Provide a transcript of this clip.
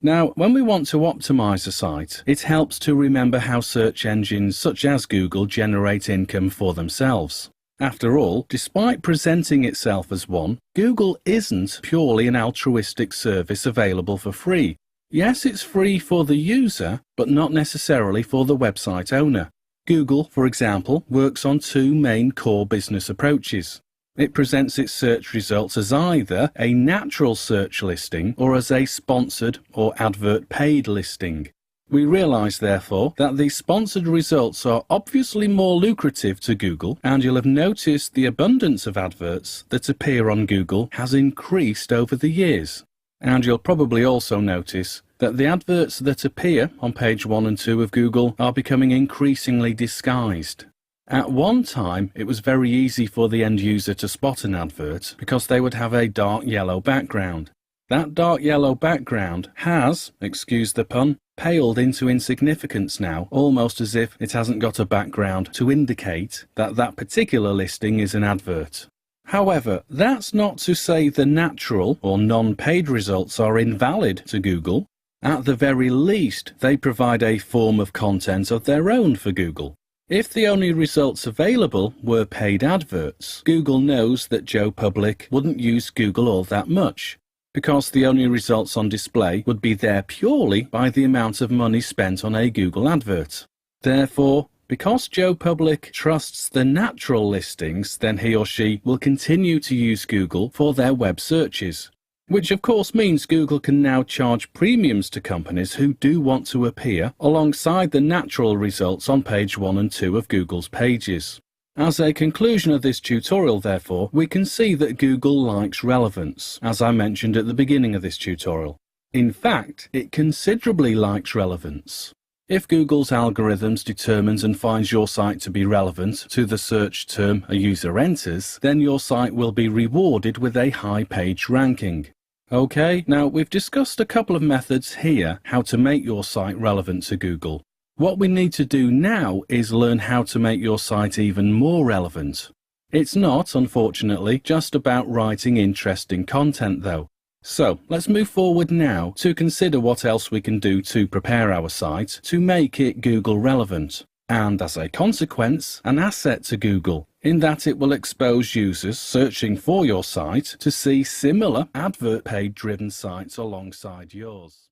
Now, when we want to optimize a site, it helps to remember how search engines such as Google generate income for themselves. After all, despite presenting itself as one, Google isn't purely an altruistic service available for free. Yes, it's free for the user, but not necessarily for the website owner. Google, for example, works on two main core business approaches. It presents its search results as either a natural search listing or as a sponsored or advert paid listing. We realize, therefore, that the sponsored results are obviously more lucrative to Google, and you'll have noticed the abundance of adverts that appear on Google has increased over the years. And you'll probably also notice that the adverts that appear on page 1 and 2 of Google are becoming increasingly disguised. At one time, it was very easy for the end user to spot an advert because they would have a dark yellow background. That dark yellow background has, excuse the pun, paled into insignificance now, almost as if it hasn't got a background to indicate that that particular listing is an advert. However, that's not to say the natural or non-paid results are invalid to Google. At the very least, they provide a form of content of their own for Google. If the only results available were paid adverts, Google knows that Joe Public wouldn't use Google all that much, because the only results on display would be there purely by the amount of money spent on a Google advert. Therefore, because Joe Public trusts the natural listings, then he or she will continue to use Google for their web searches, which of course means Google can now charge premiums to companies who do want to appear alongside the natural results on page 1 and 2 of Google's pages. As a conclusion of this tutorial, therefore, we can see that Google likes relevance, as I mentioned at the beginning of this tutorial. In fact, it considerably likes relevance. If Google's algorithms determines and finds your site to be relevant to the search term a user enters, then your site will be rewarded with a high page ranking. Okay, now we've discussed a couple of methods here how to make your site relevant to Google. What we need to do now is learn how to make your site even more relevant. It's not, unfortunately, just about writing interesting content though. So let's move forward now to consider what else we can do to prepare our site to make it Google relevant, and as a consequence, an asset to Google, in that it will expose users searching for your site to see similar advert paid driven sites alongside yours.